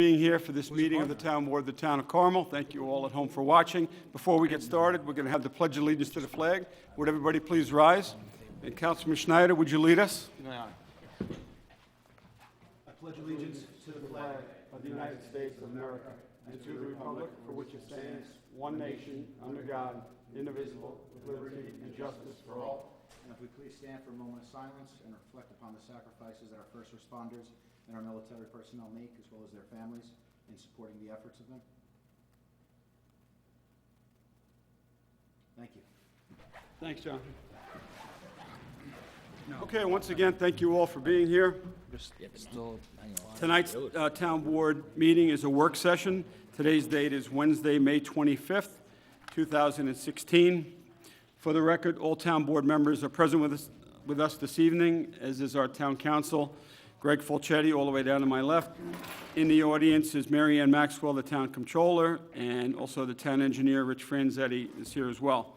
Being here for this meeting of the Town Board of the Town of Carmel. Thank you all at home for watching. Before we get started, we're going to have the Pledge of Allegiance to the flag. Would everybody please rise? And Councilman Schneider, would you lead us? I pledge allegiance to the flag of the United States of America and to the republic for which it stands, one nation, under God, indivisible, with liberty and justice for all. And if we please stand for a moment of silence and reflect upon the sacrifices that our first responders and our military personnel make, as well as their families, in supporting the efforts of them. Thank you. Thanks, John. Okay, once again, thank you all for being here. Tonight's Town Board meeting is a work session. Today's date is Wednesday, May 25th, 2016. For the record, all Town Board members are present with us this evening, as is our Town Council, Greg Fulchetti, all the way down to my left. In the audience is Mary Ann Maxwell, the Town Comptroller, and also the Town Engineer, Rich Franzetti, is here as well.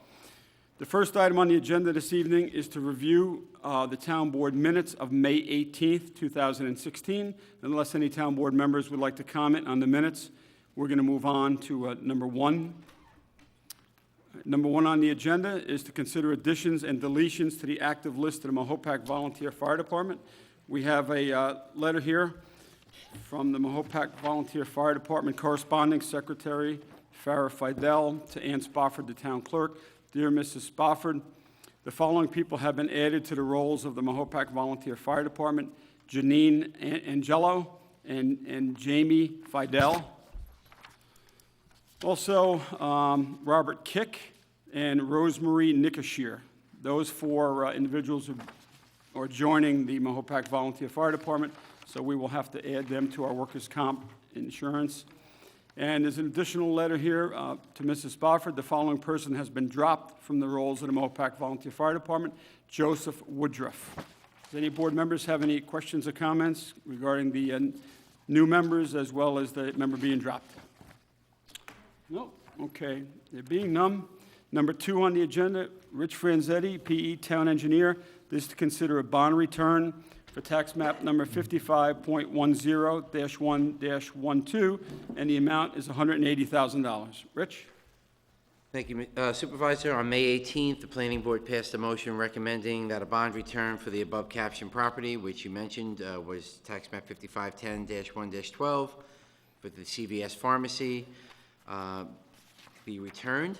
The first item on the agenda this evening is to review the Town Board minutes of May 18th, 2016. Unless any Town Board members would like to comment on the minutes, we're going to move on to number one. Number one on the agenda is to consider additions and deletions to the active list of the Mahopac Volunteer Fire Department. We have a letter here from the Mahopac Volunteer Fire Department Corresponding Secretary Farrah Fidel to Ann Spofford, the Town Clerk. Dear Mrs. Spofford, the following people have been added to the rolls of the Mahopac Volunteer Fire Department: Janine Angelo and Jamie Fidel. Also, Robert Kick and Rosemarie Nicashir. Those four individuals are joining the Mahopac Volunteer Fire Department, so we will have to add them to our workers' comp insurance. And there's an additional letter here to Mrs. Spofford. The following person has been dropped from the rolls of the Mahopac Volunteer Fire Department: Joseph Woodruff. Does any board members have any questions or comments regarding the new members as well as the member being dropped? No? Okay. There being none, number two on the agenda, Rich Franzetti, P.E. Town Engineer. This is to consider a bond return for tax map number 55.10-1-12, and the amount is $180,000. Rich? Thank you, Supervisor. On May 18th, the Planning Board passed a motion recommending that a bond return for the above captioned property, which you mentioned was tax map 5510-1-12 for the CVS Pharmacy, be returned.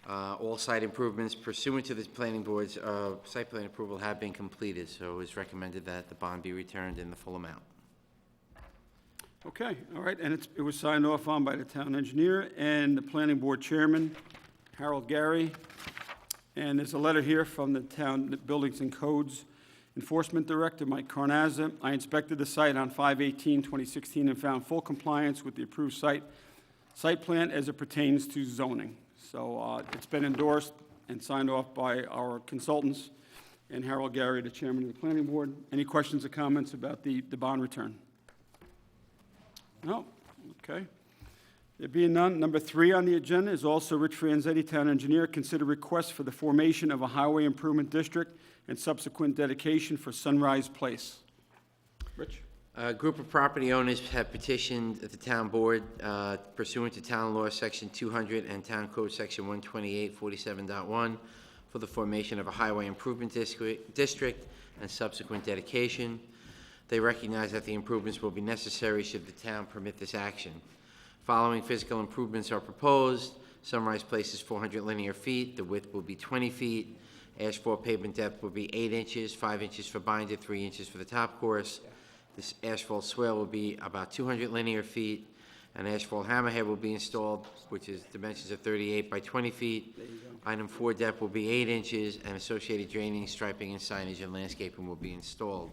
All site improvements pursuant to the Planning Board's site plan approval have been completed, so it is recommended that the bond be returned in the full amount. Okay, all right, and it was signed off on by the Town Engineer and the Planning Board Chairman, Harold Gary. And there's a letter here from the Town Buildings and Codes Enforcement Director, Mike Carnazza. I inspected the site on 5/18/2016 and found full compliance with the approved site plan as it pertains to zoning. So it's been endorsed and signed off by our consultants and Harold Gary, the Chairman of the Planning Board. Any questions or comments about the bond return? No? Okay. There being none, number three on the agenda is also Rich Franzetti, Town Engineer. Consider request for the formation of a highway improvement district and subsequent dedication for Sunrise Place. Rich? A group of property owners have petitioned the Town Board pursuant to Town Law Section 200 and Town Code Section 128-47.1 for the formation of a highway improvement district and subsequent dedication. They recognize that the improvements will be necessary should the town permit this action. Following physical improvements are proposed. Sunrise Place is 400 linear feet. The width will be 20 feet. Asphalt pavement depth will be 8 inches, 5 inches for binder, 3 inches for the top course. This asphalt swale will be about 200 linear feet. An asphalt hammerhead will be installed, which is dimensions of 38 by 20 feet. Item 4 depth will be 8 inches, and associated draining, striping, and signage and landscaping will be installed.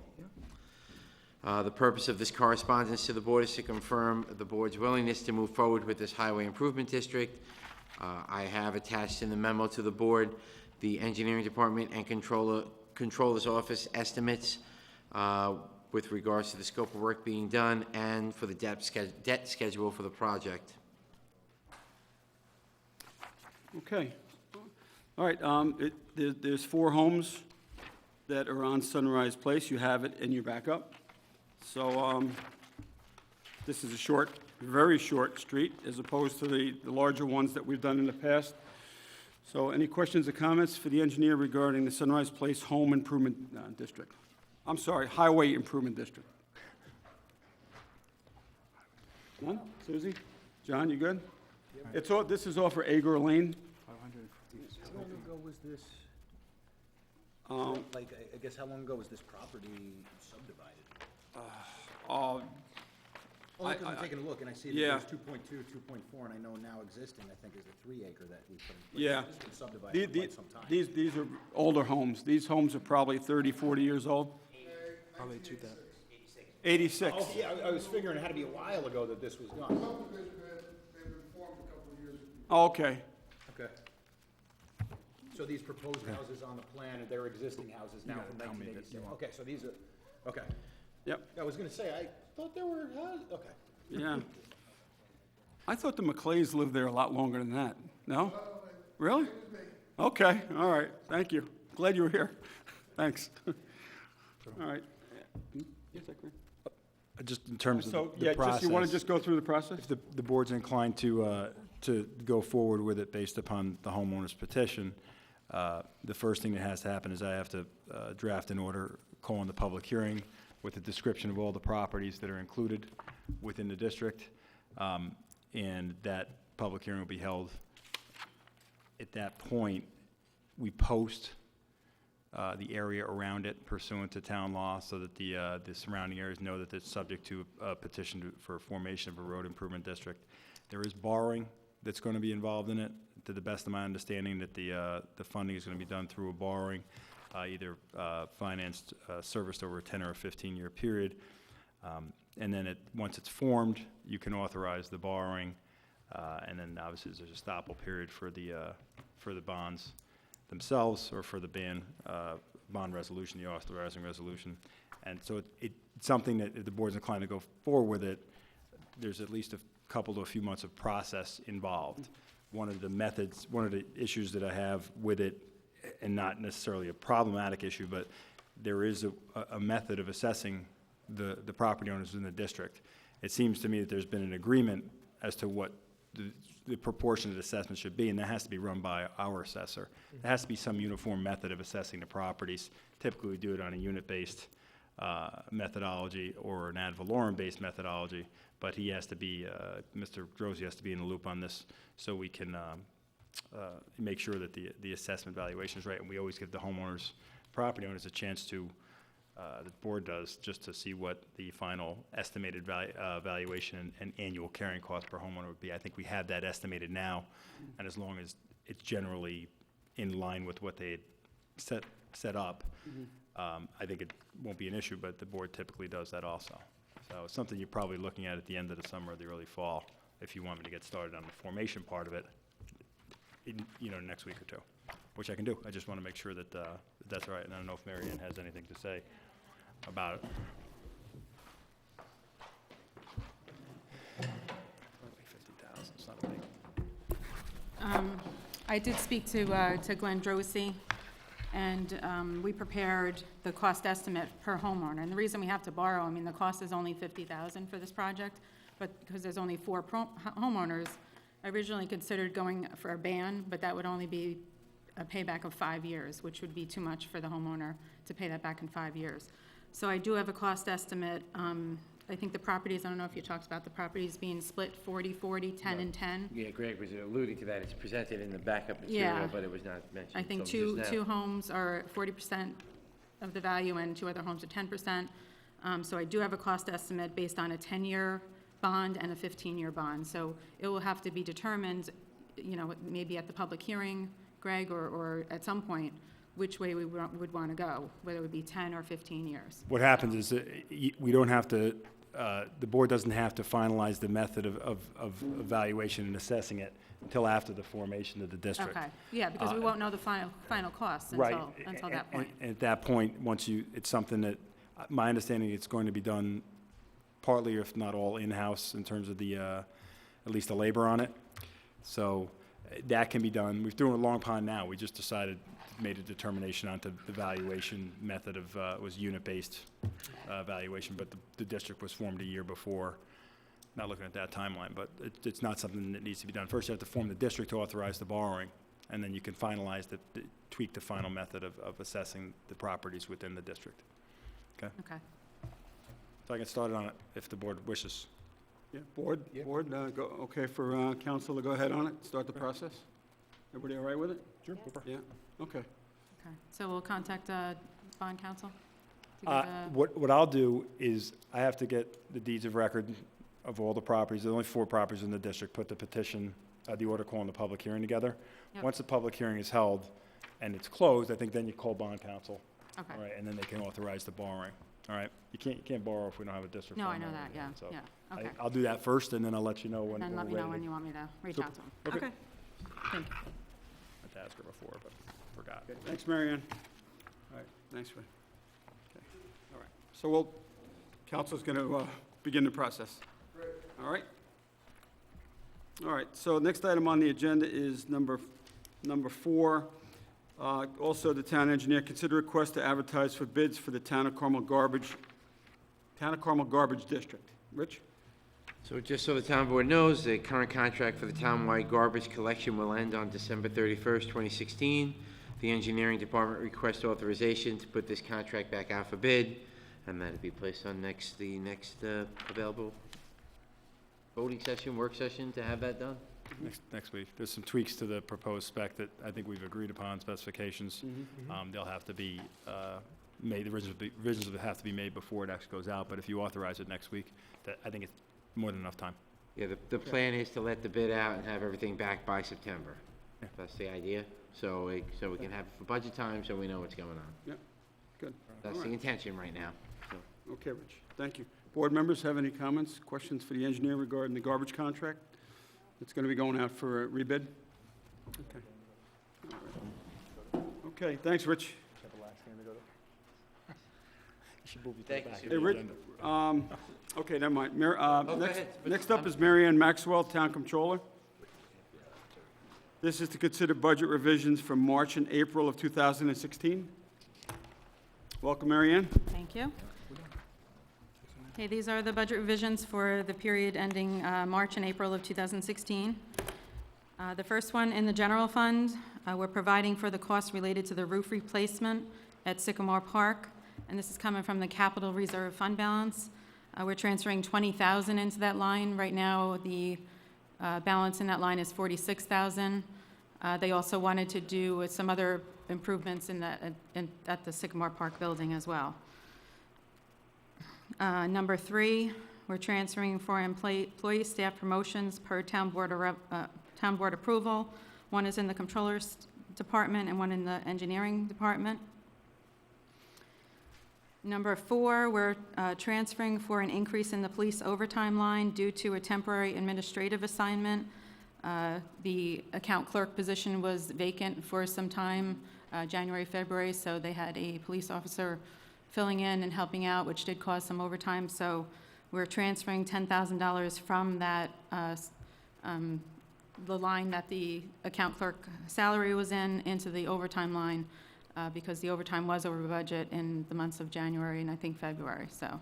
The purpose of this correspondence to the board is to confirm the board's willingness to move forward with this highway improvement district. I have attached in the memo to the board the engineering department and controller's office estimates with regards to the scope of work being done and for the debt schedule for the project. Okay. All right. There's 4 homes that are on Sunrise Place. You have it in your backup. So this is a short very short street as opposed to the larger ones that we've done in the past. So any questions or comments for the engineer regarding the Sunrise Place Home Improvement District? I'm sorry, Highway Improvement District. None? Suzie? John, you good? It's all, this is all for Agar Lane. How long ago was this, Um, like, I guess how long ago was this property subdivided? uh, Only because I'm taking a look and I see that yeah. there's 2.2, 2.4, and I know now existing, I think, is the 3 acre that we put in. Yeah. It's been subdivided for quite some time. These are older homes. These homes are probably 30, 40 years old. Probably 2000. 86. Oh, yeah, I was figuring it had to be a while ago that this was done. They've been formed a couple of years. Oh, okay. Okay. So these proposed houses on the plan, they're existing houses now from 1986? Okay, so these are, okay. Yep, I was gonna say, I thought there were, okay. yeah. I thought the McClays lived there a lot longer than that. No? Really? Okay, all right, thank you. Glad you were here. Thanks. All right. Yes, I agree. Just in terms of So, the yeah, process. just, you want to just go through the process? If the board's inclined to go forward with it based upon the homeowner's petition, the first thing that has to happen is I have to draft an order calling the public hearing with a description of all the properties that are included within the district. And that public hearing will be held. At that point, we post the area around it pursuant to town law so that the surrounding areas know that it's subject to a petition for formation of a road improvement district. There is borrowing that's going to be involved in it. To the best of my understanding, that the funding is going to be done through a borrowing, either financed, serviced over a 10 or a 15-year period. And then once it's formed, you can authorize the borrowing, and then obviously there's a stoppable period for the bonds themselves, or for the bond resolution, the authorizing resolution. And so it's something that if the board's inclined to go forward with it, there's at least a couple to a few months of process involved. One of the issues that I have with it, and not necessarily a problematic issue, but there is a method of assessing the property owners in the district. It seems to me that there's been an agreement as to what the proportionate assessment should be, and that has to be run by our assessor. There has to be some uniform method of assessing the properties. Typically, we do it on a unit-based methodology or an ad valorem-based methodology, but he has to be, Mr. Drozzi has to be in the loop on this so we can make sure that the assessment valuation is right, and we always give the homeowners, property owners, a chance to, the board does, just to see what the final estimated valuation and annual carrying cost per homeowner would be. I think we have that estimated now, and as long as it's generally in line with what they had set up, I think it won't be an issue, but the board typically does that also. So it's something you're probably looking at the end of the summer or the early fall, if you want me to get started on the formation part of it, next week or two, which I can do. I just want to make sure that that's all right, and I don't know if Mary Ann has anything to say about it. Roughly 50,000, it's not a big. I did speak to Glenn Drosy, and we prepared the cost estimate per homeowner. And the reason we have to borrow, I mean, the cost is only $50,000 for this project, but because there's only 4 homeowners, I originally considered going for a ban, but that would only be a payback of 5 years, which would be too much for the homeowner to pay that back in 5 years. So I do have a cost estimate. I think the properties, I don't know if you talked about the properties being split 40-40, 10 and 10. Yeah, Greg was alluding to that. It's presented in the backup Yeah. material, but it was not mentioned. I think until just now. two homes are 40% of the value and 2 other homes are 10%. So I do have a cost estimate based on a 10-year bond and a 15-year bond. So it will have to be determined, maybe at the public hearing, Greg, or at some point, which way we would want to go, whether it would be 10 or 15 years. What happens is that we don't have to, the board doesn't have to finalize the method of evaluation and assessing it until after the formation of the district. Okay, yeah, because we won't know the final costs Right. until that point. And at that point, it's something that, my understanding, it's going to be done partly, if not all, in-house in terms of at least the labor on it. So that can be done. We've doing a long pond now. We just made a determination onto the valuation method of, was unit-based valuation, but the district was formed a year before not looking at that timeline, but it's not something that needs to be done. First, you have to form the district to authorize the borrowing, and then you can finalize tweak the final method of assessing the properties within the district. Okay. So I can start on it if the board wishes. Yeah, board, okay for council to go ahead on it, start the process? Everybody all right with it? Sure. Yeah, okay. Okay, so we'll contact bond counsel? to give a- What I'll do is, I have to get the deeds of record of all the properties, there's only 4 properties in the district, put the petition, the order calling the public hearing together. Yep. Once the public hearing is held and it's closed, I think then you call bond counsel, Okay. all right, and then they can authorize the borrowing, all right? You can't borrow if we don't have a district. No, I fund know or that, yeah, anything, so yeah, okay. I'll do that first, and then I'll let you know when And then we're let ready. me know when you want me to reach Super. out to him. Okay. Okay, thank you. I meant to ask her before, but forgot. Okay, thanks, Mary Ann. All right, thanks, Ray. Okay, all right. So council's going to begin the process. All right? All right, so next item on the agenda is number 4. Also, the town engineer, consider request to advertise for bids for the Town of Carmel Garbage District. Rich? So just so the town board knows, the current contract for the townwide garbage collection will end on December 31st, 2016. The engineering department requests authorization to put this contract back out for bid, and that'll be placed on the next available voting session, work session to have that done. Next week. There's some tweaks to the proposed spec that I think we've agreed upon, specifications. They'll have to be made, the revisions will have to be made before it actually goes out, but if you authorize it next week, I think it's more than enough time. Yeah, the plan is to let the bid out and have everything back by September. Yeah. That's the idea, so we can have it for budget time, so we know what's going on. Good. That's All the right. intention right now, so. Okay, Rich, thank you. Board members have any comments, questions for the engineer regarding the garbage contract? It's going to be going out for a rebid? Okay. All right. Okay, thanks, Rich. Thank you, Hey, Rich, okay, never mind. go ahead. Next up is Mary Ann Maxwell, Town Controller. This is to consider budget revisions for March and April of 2016. Welcome, Mary Ann. Thank you. Okay, these are the budget revisions for the period ending March and April of 2016. The first one, in the general fund, we're providing for the costs related to the roof replacement at Sycamore Park, and this is coming from the capital reserve fund balance. We're transferring $20,000 into that line. Right now, the balance in that line is $46,000. They also wanted to do some other improvements at the Sycamore Park building as well. Number 3, we're transferring for employee staff promotions per town board approval. One is in the controller's department and one in the engineering department. Number 4, we're transferring for an increase in the police overtime line due to a temporary administrative assignment. The account clerk position was vacant for some time, January, February, so they had a police officer filling in and helping out, which did cause some overtime. So we're transferring $10,000 from that, the line that the account clerk salary was in, into the overtime line, because the overtime was over budget in the months of January and I think February, so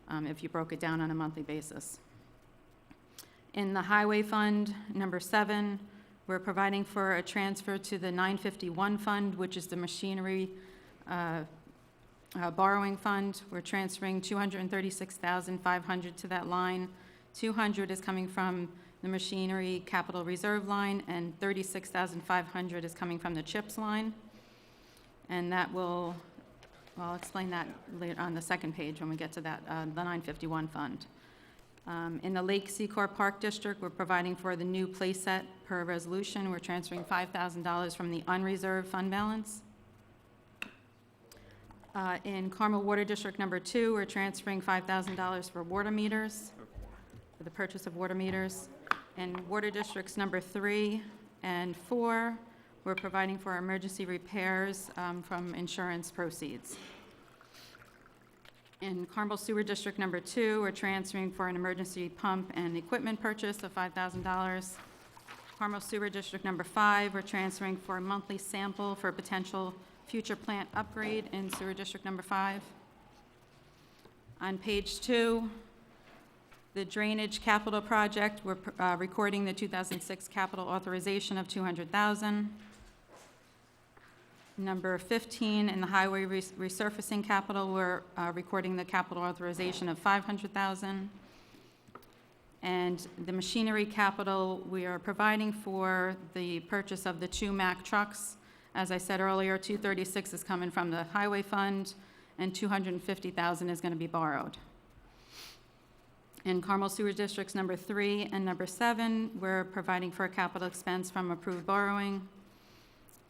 if you broke it down on a monthly basis. In the highway fund, number 7, we're providing for a transfer to the 951 fund, which is the machinery borrowing fund. We're transferring $236,500 to that line. $200 is coming from the machinery capital reserve line, and $36,500 is coming from the CHIPS line. And that will, well, I'll explain that later on the second page when we get to that, the 951 fund. In the Lake Secor Park District, we're providing for the new playset per resolution. We're transferring $5,000 from the unreserved fund balance. In Carmel Water District number 2, we're transferring $5,000 for water meters, for the purchase of water meters. In Water Districts number 3 and 4, we're providing for emergency repairs from insurance proceeds. In Carmel Sewer District number 2, we're transferring for an emergency pump and equipment purchase of $5,000. Carmel Sewer District number 5, we're transferring for a monthly sample for potential future plant upgrade in Sewer District number 5. On page 2, The drainage capital project, we're recording the 2006 capital authorization of $200,000. Number 15, in the highway resurfacing capital, we're recording the capital authorization of $500,000. And the machinery capital, we are providing for the purchase of the 2 Mack trucks. As I said earlier, $236 is coming from the highway fund, and $250,000 is going to be borrowed. In Carmel Sewer Districts number 3 and number 7, we're providing for a capital expense from approved borrowing.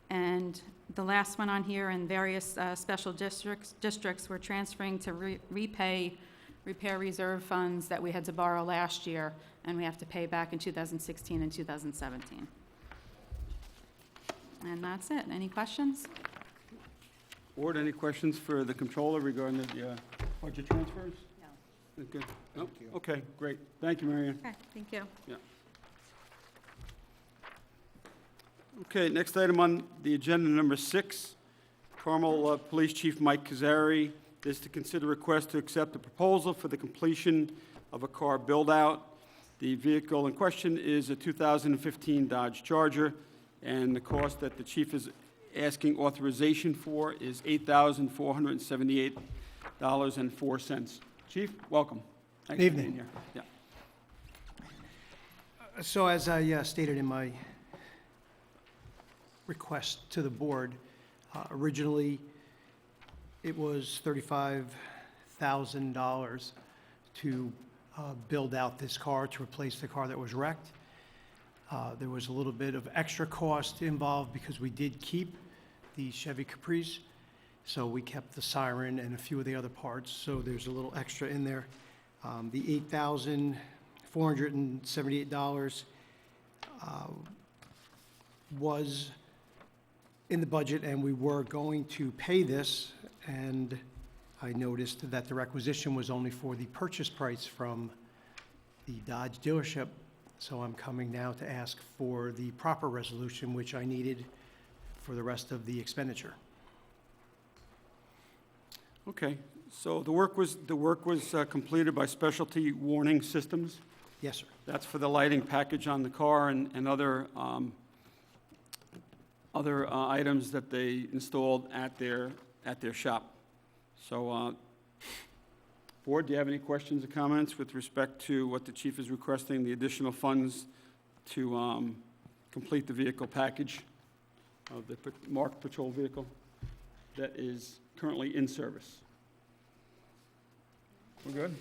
And the last one on here, in various special districts, we're transferring to repay repair reserve funds that we had to borrow last year, and we have to pay back in 2016 and 2017. And that's it. Any questions? Board, any questions for the controller regarding the budget transfers? No. Good. No? Okay, great. Thank you, Mary Ann. Okay, thank you. Okay, next item on the agenda, number 6, Carmel Police Chief Mike Kazari is to consider request to accept a proposal for the completion of a car build-out. The vehicle in question is a 2015 Dodge Charger, and the cost that the chief is asking authorization for is $8,478.04. Chief, welcome. Thanks for being Evening. here. Yeah. So as I stated in my request to the board, originally, it was $35,000 to build out this car, to replace the car that was wrecked. There was a little bit of extra cost involved because we did keep the Chevy Caprice, so we kept the siren and a few of the other parts, so there's a little extra in there. The $8,478 was in the budget, and we were going to pay this, and I noticed that the requisition was only for the purchase price from the Dodge dealership, so I'm coming now to ask for the proper resolution, which I needed for the rest of the expenditure. Okay, so the work was completed by Specialty Warning Systems. Yes, sir. That's for the lighting package on the car and other items that they installed at their shop. So, Board, do you have any questions or comments with respect to what the chief is requesting, the additional funds to complete the vehicle package of the marked patrol vehicle that is currently in service? We're good?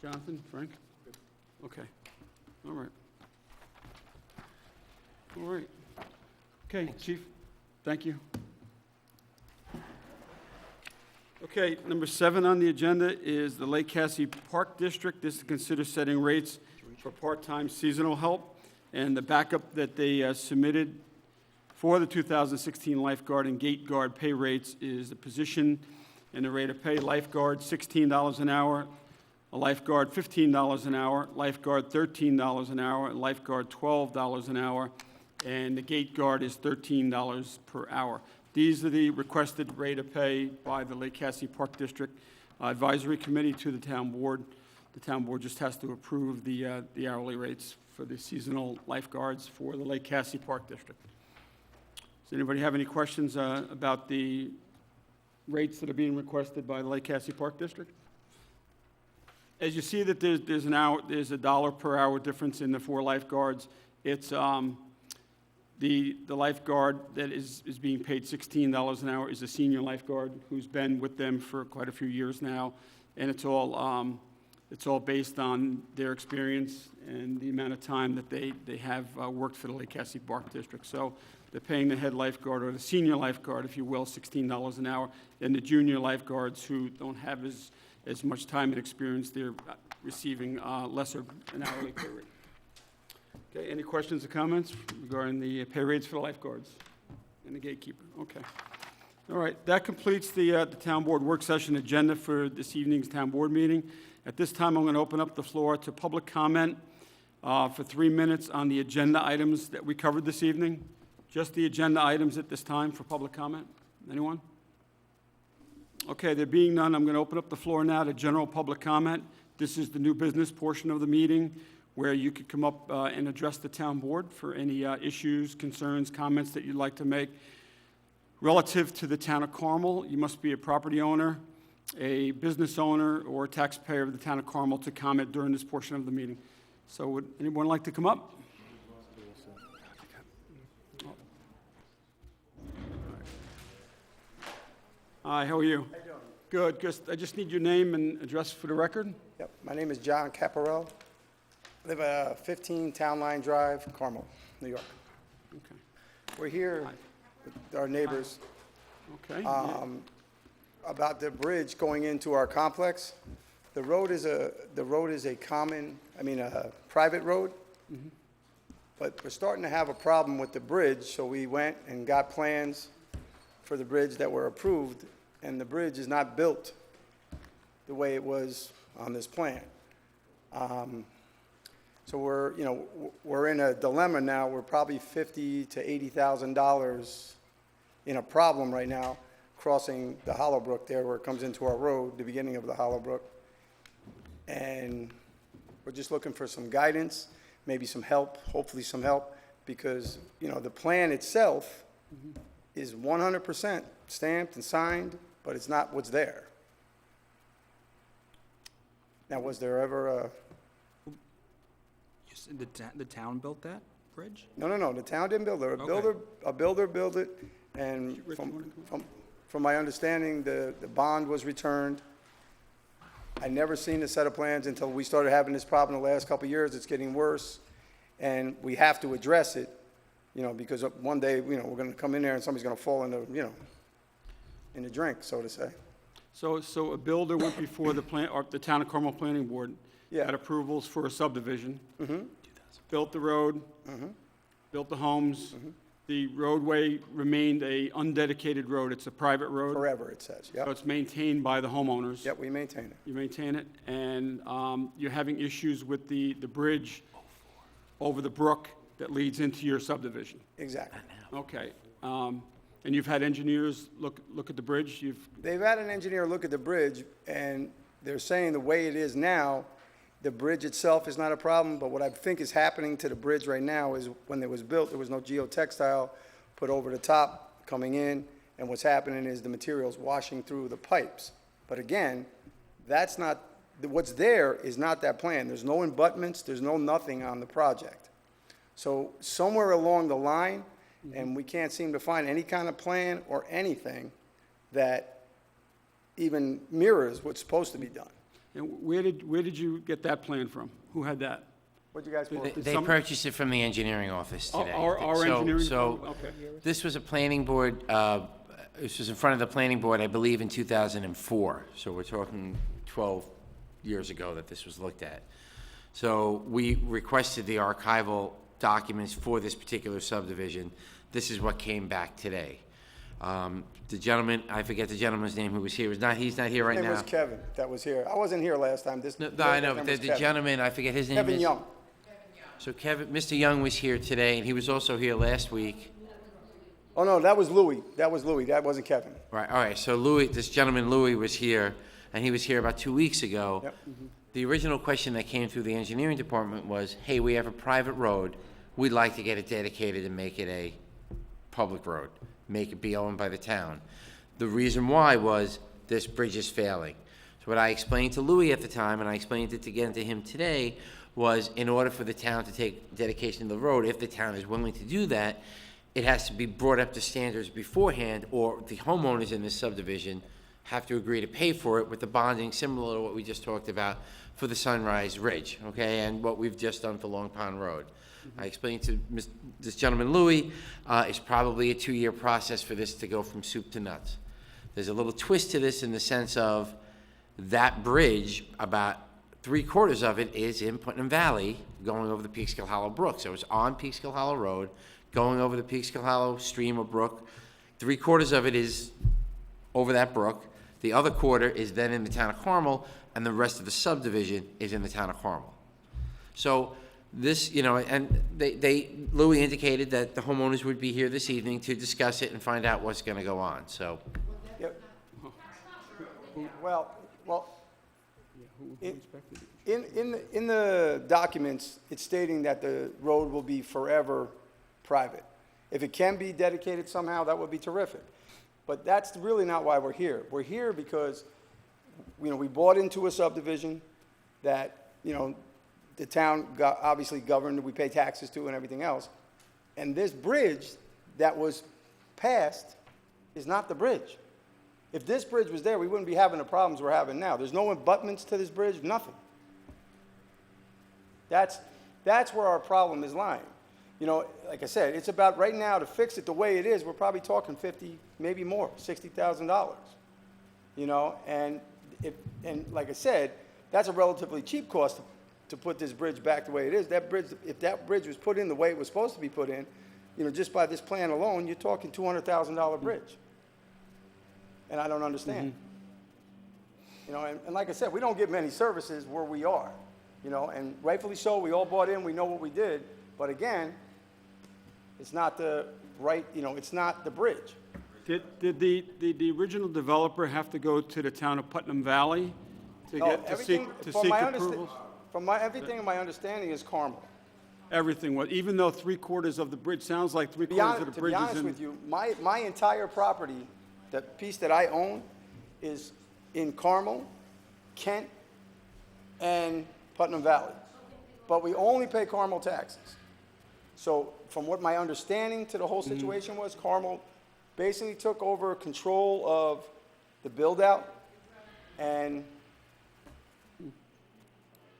Jonathan, Frank? Okay, all right. All right. Okay, Chief, thank you. Okay, number 7 on the agenda is the Lake Cassie Park District. This is to consider setting rates for part-time seasonal help. And the backup that they submitted for the 2016 lifeguard and gate guard pay rates is the position and the rate of pay. Lifeguard, $16 an hour. A lifeguard, $15 an hour. Lifeguard, $13 an hour. And lifeguard, $12 an hour. And the gate guard is $13 per hour. These are the requested rate of pay by the Lake Cassie Park District Advisory Committee to the town board. The town board just has to approve the hourly rates for the seasonal lifeguards for the Lake Cassie Park District. Does anybody have any questions about the rates that are being requested by the Lake Cassie Park District? As you see that there's a $1 per hour difference in the 4 lifeguards. It's the lifeguard that is being paid $16 an hour is a senior lifeguard who's been with them for quite a few years now, and it's all based on their experience and the amount of time that they have worked for the Lake Cassie Park District. So they're paying the head lifeguard, or the senior lifeguard, if you will, $16 an hour, and the junior lifeguards who don't have as much time and experience, they're receiving lesser an hourly pay rate. Okay, any questions or comments regarding the pay rates for the lifeguards and the gatekeeper? Okay. All right, that completes the town board work session agenda for this evening's town board meeting. At this time, I'm going to open up the floor to public comment for 3 minutes on the agenda items that we covered this evening. Just the agenda items at this time for public comment. Anyone? Okay, there being none, I'm going to open up the floor now to general public comment. This is the new business portion of the meeting where you could come up and address the town board for any issues, concerns, comments that you'd like to make. Relative to the town of Carmel, you must be a property owner, a business owner, or a taxpayer of the town of Carmel to comment during this portion of the meeting. So would anyone like to come up? Hi, how are you? How you doing? Good, good. I just need your name and address for the record. Yep, my name is John Caparell. I live at 15 Town Line Drive, Carmel, New York. Okay. We're here with our neighbors Okay. about the bridge going into our complex. The road is a private road. But we're starting to have a problem with the bridge, so we went and got plans for the bridge that were approved, and the bridge is not built the way it was on this plan. So we're in a dilemma now. We're probably $50,000 to $80,000 in a problem right now, crossing the Hollow Brook there where it comes into our road, the beginning of the Hollow Brook. And we're just looking for some guidance, maybe some help, hopefully some help, because, the plan itself is 100% stamped and signed, but it's not what's there. Now, was there ever a... You said the town built that bridge? No, the town didn't build it. Okay. A builder built it, and Rick, you wanna come from my understanding, the bond was returned. I never seen a set of plans until we started having this problem the last couple of years. It's getting worse, and we have to address it, because one day, we're gonna come in there and somebody's gonna fall in the drink, so to say. So a builder went before the town of Carmel Planning Board, Yeah. got approvals for a subdivision, built the road, built the homes. The roadway remained a undedicated road. It's a private road. Forever, it says, So yep. it's maintained by the homeowners. Yep, we maintain it. You maintain it, and you're having issues with the bridge over the brook that leads into your subdivision. Exactly. Okay. And you've had engineers look at the bridge? They've had an engineer look at the bridge, and they're saying the way it is now, the bridge itself is not a problem, but what I think is happening to the bridge right now is when it was built, there was no geotextile put over the top coming in, and what's happening is the material's washing through the pipes. But again, that's not, what's there is not that plan. There's no abutments, there's no nothing on the project. So somewhere along the line, and we can't seem to find any kind of plan or anything that even mirrors what's supposed to be done. And where did you get that plan from? Who had that? What you guys pull? They purchased it from the engineering office today. Our So- engineering So, firm? Okay. this was a planning board, this was in front of the planning board, I believe, in 2004. So we're talking 12 years ago that this was looked at. So we requested the archival documents for this particular subdivision. This is what came back today. The gentleman, I forget the gentleman's name who was here, he's not here right His now. name was Kevin, that was here. I wasn't here last time. No, I know, but the gentleman, I forget his name. Kevin is- Young. So Mr. Young was here today, and he was also here last week. Oh, no, that was Louis. That wasn't Kevin. Right, all right, so Louis, this gentleman Louis was here, and he was here about 2 weeks ago. Yep. The original question that came through the engineering department was, hey, we have a private road, we'd like to get it dedicated and make it a public road, make it be owned by the town. The reason why was this bridge is failing. So what I explained to Louis at the time, and I explained it again to him today, was in order for the town to take dedication of the road, if the town is willing to do that, it has to be brought up to standards beforehand, or the homeowners in this subdivision have to agree to pay for it with the bonding, similar to what we just talked about for the Sunrise Ridge, okay, and what we've just done for Long Pond Road. I explained to this gentleman, Louis, it's probably a 2-year process for this to go from soup to nuts. There's a little twist to this in the sense of that bridge, about 3/4 of it is in Putnam Valley, going over the Peekskill Hollow Brook. So it's on Peekskill Hollow Road, going over the Peekskill Hollow stream or brook. 3/4 of it is over that brook. The other quarter is then in the town of Carmel, and the rest of the subdivision is in the town of Carmel. So this, and Louis indicated that the homeowners would be here this evening to discuss it and find out what's gonna go on, so. Yep. Well, Who inspected it? in the documents, it's stating that the road will be forever private. If it can be dedicated somehow, that would be terrific. But that's really not why we're here. We're here because, you know, we bought into a subdivision that, you know, the town got, obviously governed, we pay taxes to and everything else. And this bridge that was passed is not the bridge. If this bridge was there, we wouldn't be having the problems we're having now. There's no abutments to this bridge, nothing. That's where our problem is lying. You know, like I said, it's about right now to fix it the way it is, we're probably talking 50, maybe more, $60,000. You know, and like I said, that's a relatively cheap cost to put this bridge back the way it is. That bridge, if that bridge was put in the way it was supposed to be put in, you know, just by this plan alone, you're talking $200,000 bridge. And I don't understand. You know, and like I said, we don't get many services where we are, you know, and rightfully so, we all bought in, we know what we did, but again, it's not the right, you know, it's not the bridge. Did the original developer have to go to the town of Putnam Valley to No, get, to everything, seek from my approvals? everything in my understanding is Carmel. Everything was, even though three-quarters of the bridge, sounds like three-quarters of the To be bridge is honest in... with you, my entire property, the piece that I own, is in Carmel, Kent, and Putnam Valley. But we only pay Carmel taxes. So from what my understanding to the whole situation was, Carmel basically took over control of the build-out,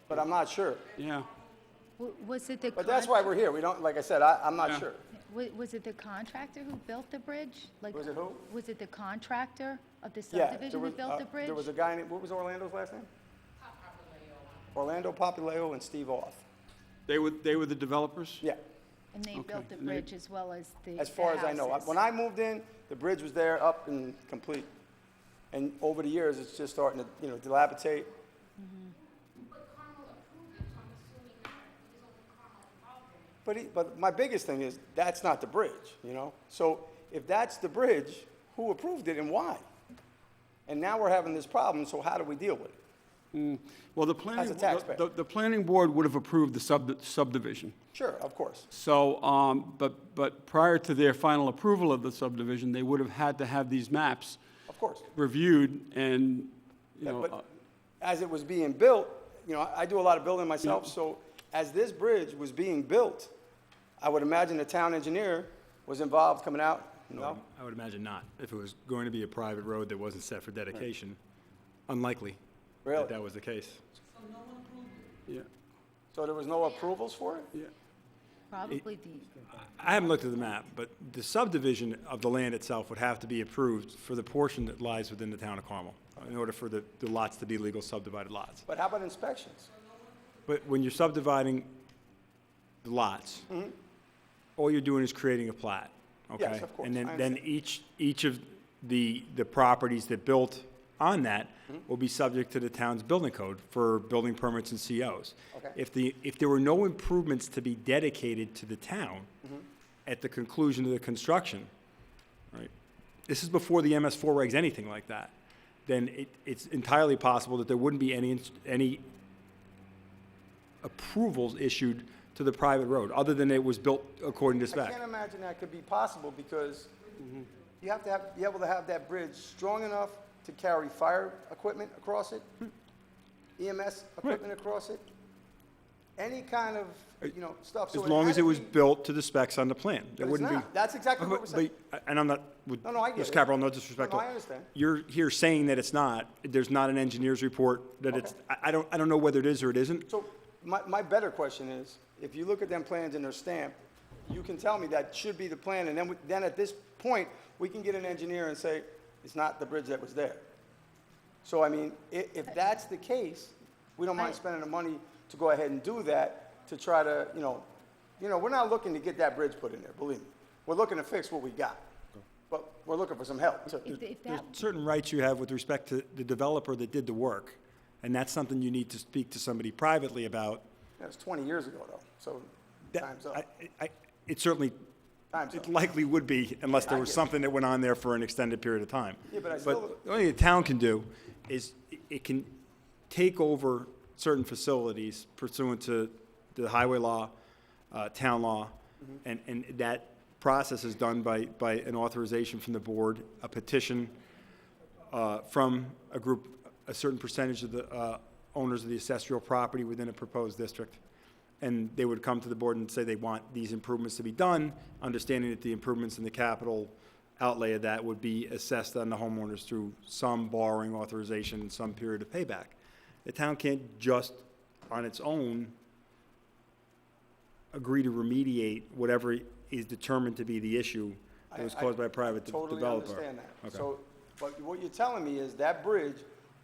but I'm not sure. Yeah. Was it the? But that's why we're here. We don't, like I said, I'm not Yeah. sure. Was it the contractor who built the bridge? Like, Was it who? Was it the contractor of the Yeah, subdivision that built the bridge? there was a guy named, what was Orlando's last name? Orlando Papaleo and Steve Oth. They were the developers? Yeah, And they Okay, built the and they- bridge as well as the as far as I know. houses. When I moved in, the bridge was there, up and complete. And over the years, it's just starting to, you know, dilapidate. But my biggest thing is, that's not the bridge, you know? So if that's the bridge, who approved it and why? And now we're having this problem, so how do we deal with it? Well, the planning, As a taxpayer. the planning board would have approved the subdivision. Sure, of course. So, but prior to their final approval of the subdivision, they would have had to have these maps Of course. reviewed and, you know, But as it was being built, you know, I do a lot of building myself, so as this bridge was being built, I would imagine the town engineer was involved coming out, no? I would imagine not. If it was going to be a private road that wasn't set for dedication, unlikely Really? that that was the case. yeah, So there was no approvals for it? yeah. Probably the, I haven't looked at the map, but the subdivision of the land itself would have to be approved for the portion that lies within the town of Carmel in order for the lots to be legal subdivided lots. But how about inspections? But when you're subdividing the lots, all you're doing is creating a plat, okay? Yes, of course, And I then understand. each of the properties that built on that will be subject to the town's building code for building permits and COs. Okay. If there were no improvements to be dedicated to the town at the conclusion of the construction, right? This is before the MS4 regs, anything like that, then it's entirely possible that there wouldn't be any approvals issued to the private road, other than it was built according to I spec. can't imagine that could be possible because you have to be able to have that bridge strong enough to carry fire equipment across it, EMS equipment across it, any kind of, you know, stuff. So As long had as it to was be- built to the specs on the plan. There But it's wouldn't be. not. That's exactly what we're saying. And I'm not, with No, I get Ms. it. Cabral, no disrespect. No, I understand. You're here saying that it's not, there's not an engineer's report, that it's, I don't know whether it is or it isn't. So my better question is, if you look at them plans and they're stamped, you can tell me that should be the plan, and then at this point, we can get an engineer and say, it's not the bridge that was there. So, I mean, if that's the case, we don't mind spending the money to go ahead and do that, to try to, you know, we're not looking to get that bridge put in there, believe me. We're looking to fix what we got, but we're looking for some help, too. if There's that, certain rights you have with respect to the developer that did the work, and that's something you need to speak to somebody privately about. That was 20 years ago, though, so That- time's up. It certainly, Time's it up. likely would be unless I there was get it. something that went on there for an extended period of time. Yeah, but I still- the only thing the town can do is it can take over certain facilities pursuant to the highway law, town law, and that process is done by an authorization from the board, a petition from a group, a certain percentage of the owners of the ancestral property within a proposed district. And they would come to the board and say they want these improvements to be done, understanding that the improvements in the capital outlay of that would be assessed on the homeowners through some borrowing authorization and some period of payback. The town can't just, on its own, agree to remediate whatever is determined to be the issue that was caused by a private developer. Totally understand that. Okay. So, but what you're telling me is that bridge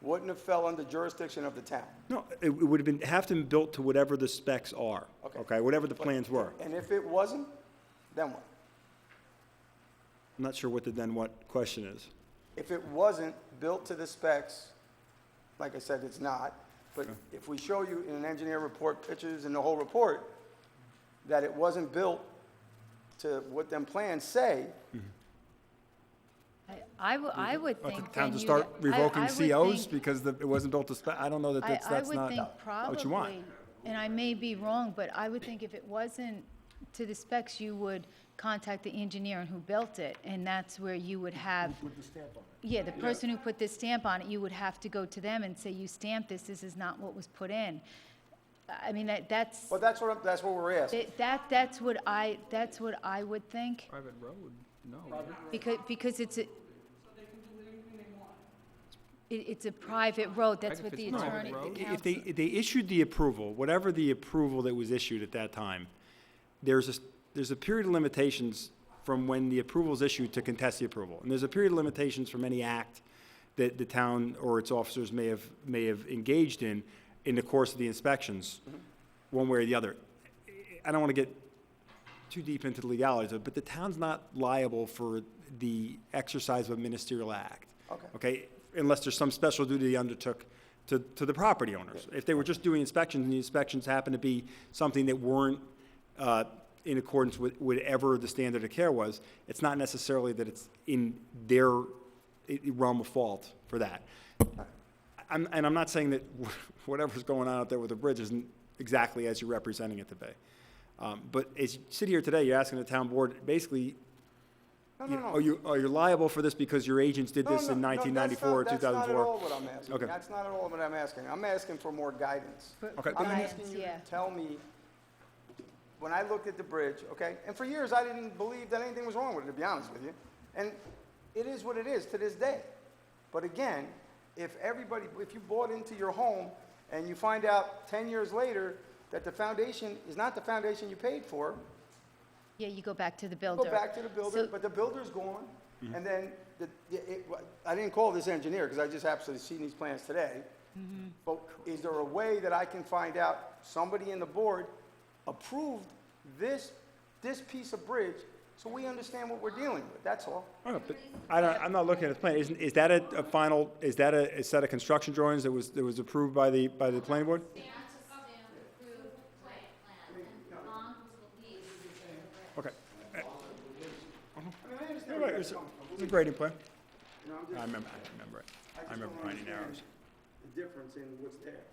wouldn't have fell under jurisdiction of the town. No, it would have been, have to be built to whatever the specs are, Okay. okay, whatever the plans were. And if it wasn't, then what? I'm not sure what the then what question is. If it wasn't built to the specs, like I said, it's not, but if we show you in an engineer report, pictures and the whole report, that it wasn't built to what them plans say, I would Want think the town then to you- start revoking I would COs think- because it wasn't built to spec? I don't know that that's I would not think what you want. probably, and I may be wrong, but I would think if it wasn't to the specs, you would contact the engineer and who built it, and that's where you would have. Yeah, the person who put this stamp on it, you would have to go to them and say, you stamped this is not what was put in. I mean, that's, well, that's what we're asking. that's what I would think, Private road, no. because it's a, it's a private road, that's what the Private attorney, the road? council. If they issued the approval, whatever the approval that was issued at that time, there's a period of limitations from when the approval is issued to contest the approval. And there's a period of limitations from any act that the town or its officers may have engaged in the course of the inspections, one way or the other. I don't want to get too deep into the legalities of it, but the town's not liable for the exercise of a ministerial act. Okay? Unless there's some special duty they undertook to the property owners. If they were just doing inspections and the inspections happened to be something that weren't in accordance with whatever the standard of care was, it's not necessarily that it's in their realm of fault for that. And I'm not saying that whatever's going on out there with the bridge isn't exactly as you're representing it to be. But as you sit here today, you're asking the town board, basically, are you liable for this because your agents did this in 1994 or 2004? That's not at all what I'm asking. Okay. That's not at all what I'm asking. I'm asking for more guidance. Okay. I'm Guidance, asking you yeah. to tell me, when I looked at the bridge, okay, and for years I didn't believe that anything was wrong with it, to be honest with you. And it is what it is to this day. But again, if you bought into your home and you find out 10 years later that the foundation is not the foundation you paid for, Yeah, you go back to the builder. go back to the builder, So- but the builder's gone, and then, I didn't call this engineer, because I just happened to see these plans today. But is there a way that I can find out, somebody in the board approved this piece of bridge, so we understand what we're dealing with, that's all. Oh, but I'm not looking at the plan. Is that a final, is that a set of construction drawings that was approved by the planning board? Okay. You're right, it's a grading plan. I remember it. I remember Pioneer Narrows, The difference in what's there.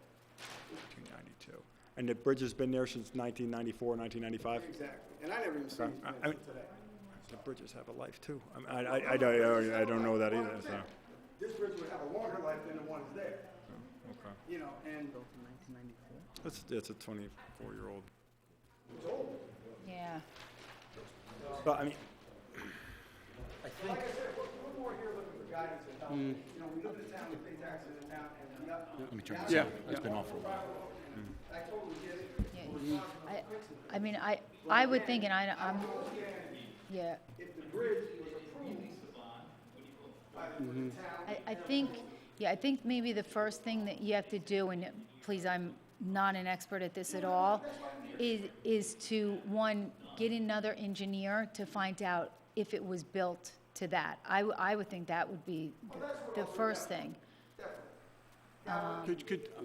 1992. And the bridge has been there since 1994, 1995? Exactly, and I never even seen Okay. these I plans mean- today. The bridges have a life, too. I don't know that either, so. This bridge would have a longer life than the ones there, Okay. you know, and It's a 24-year-old. Yeah. But, I mean, like I said, we're more here looking for guidance and help. You know, we live in the town, we pay taxes in the town, and let me turn this Yeah. on. It's been off for a while. I totally get it. Yeah. I mean, I would think, and I'm, yeah. If the bridge was approved by the town, I think maybe the first thing that you have to do, and please, I'm not an expert at this at all, is to, one, get another engineer to find out if it was built to that. I would think that would be the first thing.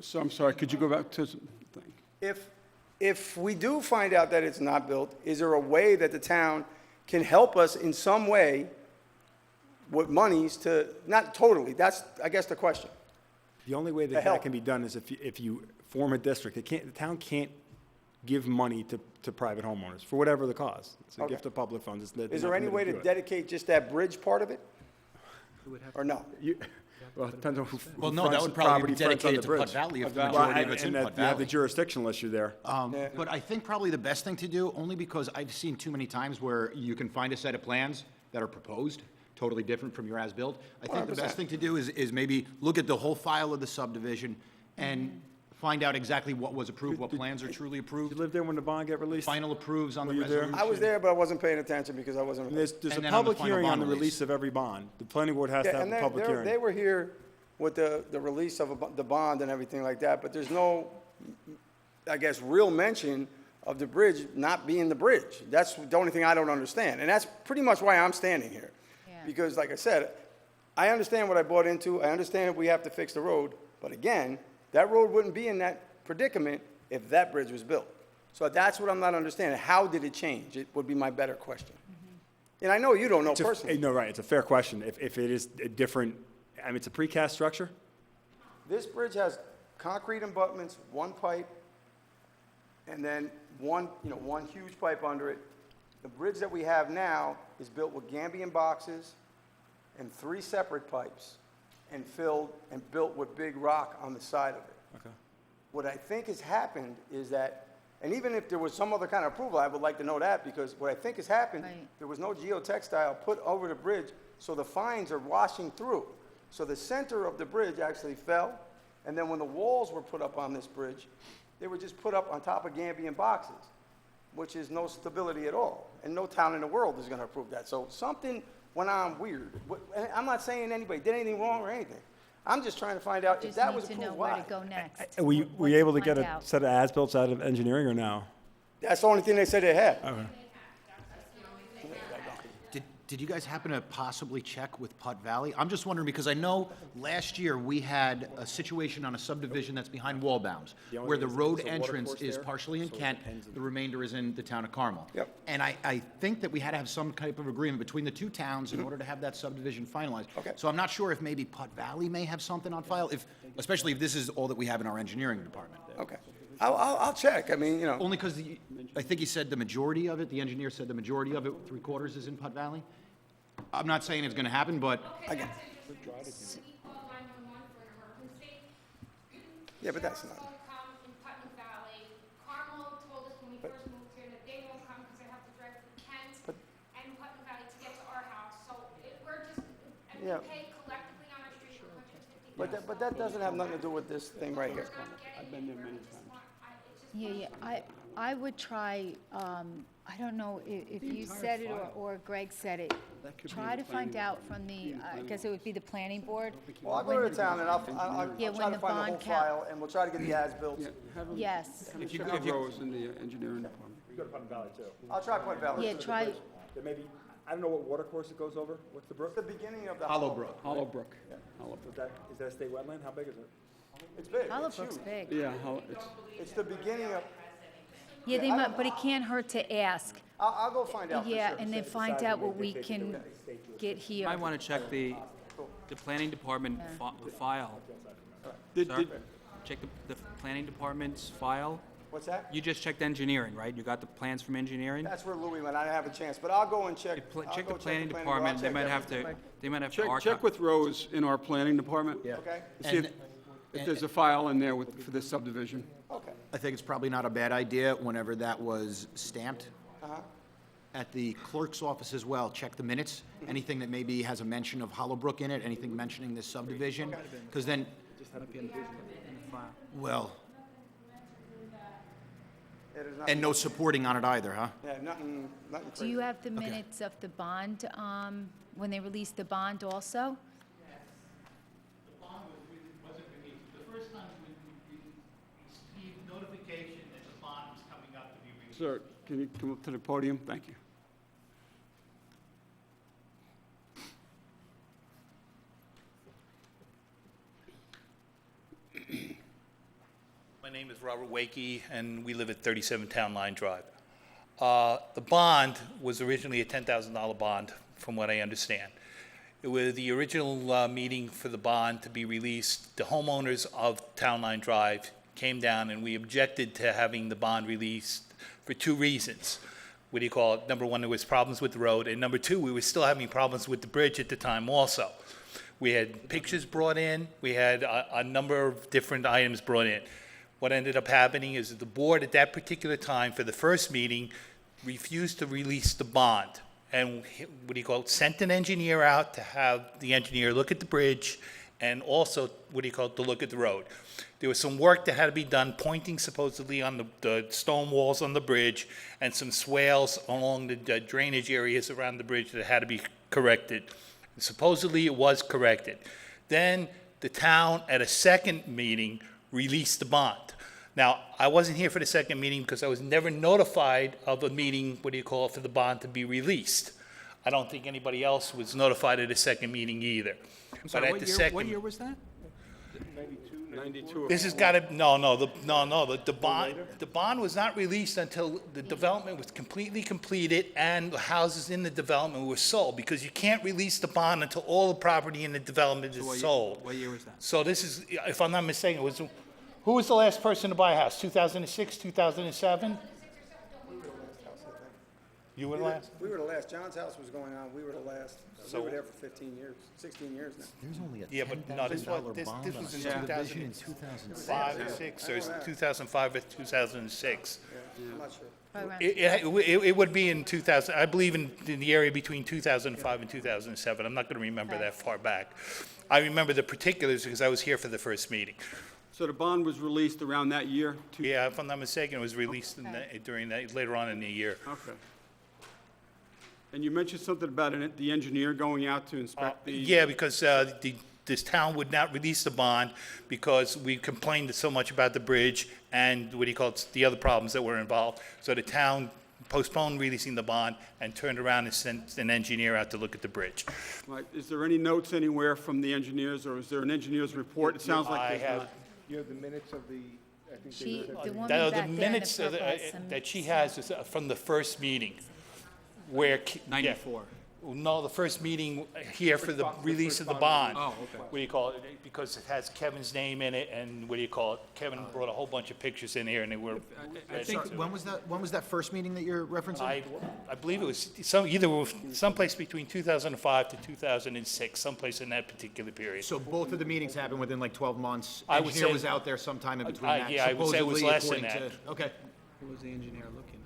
So I'm sorry, could you go back to the thing? if we do find out that it's not built, is there a way that the town can help us in some way with monies to, not totally, that's, I guess, the question. The only way To that help. can be done is if you form a district. The town can't give money to private homeowners for whatever the cause. It's a Okay. gift of public funds. Is there any way to dedicate just that bridge part of it? Or no? Well, it depends on who. Well, who no, that fronts would the probably be property fronts on dedicated the to Putt bridge. Valley if the Well, majority of it's and in that Putt you have the Valley. jurisdictional issue there. But I think probably the best thing to do, only because I've seen too many times where you can find a set of plans that are proposed, totally different from your as-built. I think the 100%. best thing to do is maybe look at the whole file of the subdivision and find out exactly what was approved, what plans are truly You approved, lived there when the bond got released? final approves on the Were you there? resolution. I was there, but I wasn't paying attention because I wasn't. There's And a then on the public final hearing on bond the release. release of every bond. The planning board has to Yeah, have and a public they hearing. were here with the release of the bond and everything like that, but there's no, I guess, real mention of the bridge not being the bridge. That's the only thing I don't understand, and that's pretty much why I'm standing here. Yeah. Because like I said, I understand what I bought into, I understand we have to fix the road, but again, that road wouldn't be in that predicament if that bridge was built. So that's what I'm not understanding. How did it change? It would be my better question. And I know you don't know It's a- personally. No, right, it's a fair question. If it is a different, I mean, it's a precast structure? This bridge has concrete abutments, one pipe, and then one huge pipe under it. The bridge that we have now is built with Gambian boxes and 3 separate pipes and filled and built with big rock on the side of it. Okay. What I think has happened is that, and even if there was some other kind of approval, I would like to know that, because what I think has happened, Right. there was no geotextile put over the bridge, so the fines are washing through. So the center of the bridge actually fell, and then when the walls were put up on this bridge, they were just put up on top of Gambian boxes, which is no stability at all, and no town in the world is gonna approve that. So something went on weird. And I'm not saying anybody did anything wrong or anything. I'm just trying to find out if Just that need was to approved, know where why? to go next. Were you what able to get find a out. set of as-built out of engineering or no? That's the only thing they said they had. Did you guys happen to possibly check with Putt Valley? I'm just wondering, because I know last year we had a situation on a subdivision that's behind Wallbounds, The only where thing the is road there's a water entrance course is there, partially in so it Kent, depends on- the remainder is in the town of Carmel. Yep. And I think that we had to have some type of agreement between the two towns in order to have that subdivision finalized. Okay. So I'm not sure if maybe Putt Valley may have something on file, especially if this is all that we have in our engineering department. Okay. I'll check. I mean, Only because I think he said the majority of it, the engineer said the majority of it, 3/4 is in Putt Valley. I'm not saying it's gonna happen, but Okay, that's interesting. We called 911 for an emergency. Yeah, but that's Sheriff's not- won't come in Putnam Valley. Carmel told us when we first moved here that they won't come because they have to drive through Kent and Putnam Valley to get to our house. So we're just, and we Yeah. pay collectively on our street $150. but that doesn't have nothing to do with this thing right here. I've been there many times. Yeah, I would try, I don't know if you said it or Greg said it. could be Try in to the find planning out from the, I guess it would be the planning board. Well, I'll go to the town and I'll Yeah, try when to the find the whole bond count- file, and we'll try to get the as-built. Yes, If you have Rose in the engineering department. You go to Putnam Valley too. I'll try Point Valley. yeah, try, There may be, I don't know what water course it goes over. What's the brook? It's the beginning of the. Hollow Brook. Hollow Brook. Is that a state wetland? How big is it? It's big. Hollow It's Brook's huge. big. Yeah, It's the beginning of, Yeah, they might, but it can't hurt to ask. I'll go find out for Yeah, sure. and then find out what we can get here. I want to check the planning department file. Did- Sir? Check the planning department's file. What's that? You just checked engineering, right? You got the plans from engineering? That's where Louis went. I didn't have a chance, but I'll go and check. I'll Check go the planning board. I'll department, they check might have to, everything. they might have to Check archive. with Rose in our planning department. Okay, To see if there's a file in there for this subdivision. okay. I think it's probably not a bad idea whenever that was stamped. At the clerk's office as well, check the minutes, anything that maybe has a mention of Hollowbrook in it, anything mentioning this subdivision, because then, well, Yeah, there's and nothing, no supporting on it either, huh? yeah, nothing Do crazy. you have the minutes of the bond, when they released the bond also? The bond wasn't released. The first time we received notification that the bond was coming up to be released. Sir, can you come up to the podium? Thank you. My name is Robert Wakey, and we live at 37 Town Line Drive. The bond was originally a $10,000 bond, from what I understand. It was the original meeting for the bond to be released. The homeowners of Town Line Drive came down and we objected to having the bond released for two reasons. What do you call it? Number one, there was problems with the road, and number two, we were still having problems with the bridge at the time also. We had pictures brought in, we had a number of different items brought in. What ended up happening is that the board at that particular time, for the first meeting, refused to release the bond. And what do you call it, sent an engineer out to have the engineer look at the bridge and also, what do you call it, to look at the road. There was some work that had to be done, pointing supposedly on the stone walls on the bridge and some swales along the drainage areas around the bridge that had to be corrected. And supposedly it was corrected. Then the town, at a second meeting, released the bond. Now, I wasn't here for the second meeting because I was never notified of a meeting, what do you call it, for the bond to be released. I don't think anybody else was notified of the second meeting either. I'm sorry, But at the what year was that? 92. This has got to, the bond was not released until the development was completely completed and the houses in the development were sold, because you can't release the bond until all the property in the development is sold. What year was that? So this is, if I'm not mistaken, who was the last person to buy a house? 2006, 2007? You were the last? We were the last. John's house was going on, we were the last. We So- were there for 15 years, 16 years now. There's only a Yeah, but no, this was in 2005 or 6, or 2005 or 2006. I'm not sure. Probably around- It would be in 2000, I believe in the area between 2005 and 2007. I'm not going to remember that far back. I remember the particulars because I was here for the first meeting. So the bond was released around that year? Yeah, if I'm not mistaken, it was released during that, later on in the year. Okay. And you mentioned something about the engineer going out to inspect the... Yeah, because this town would not release the bond because we complained so much about the bridge and, what do you call it, the other problems that were involved. So the town postponed releasing the bond and turned around and sent an engineer out to look at the bridge. Right. Is there any notes anywhere from the engineers, or is there an engineer's report? It sounds like I there's have- not. You have the minutes of the, I think She, the woman The back there in the minutes purple has some- that she has is from the first meeting, where... yeah. 94. No, the first meeting here for the release of the bond. Oh, okay. What do you call it? Because it has Kevin's name in it, and what do you call it? Kevin brought a whole bunch of pictures in here, and they were... I think When was that first meeting that you're referencing? I believe it was someplace between 2005 to 2006, someplace in that particular period. So both of the meetings happened within like 12 months? I would Engineer say- was out there sometime in between that? yeah, I would say it was supposedly, less than according that. to- Okay. Who was the engineer looking?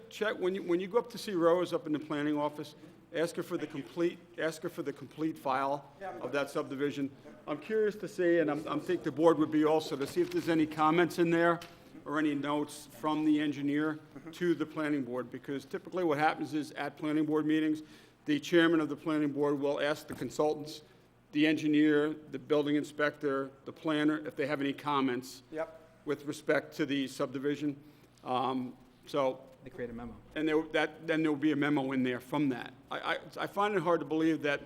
Check, when you go up to see Rose up in the planning office, ask her for the complete file of that subdivision. I'm curious to see, and I think the board would be also, to see if there's any comments in there or any notes from the engineer to the planning board, because typically what happens is at planning board meetings, the chairman of the planning board will ask the consultants, the engineer, the building inspector, the planner, if they have any comments Yep. with respect to the subdivision. So, They create a memo. and then there will be a memo in there from that. I find it hard to believe that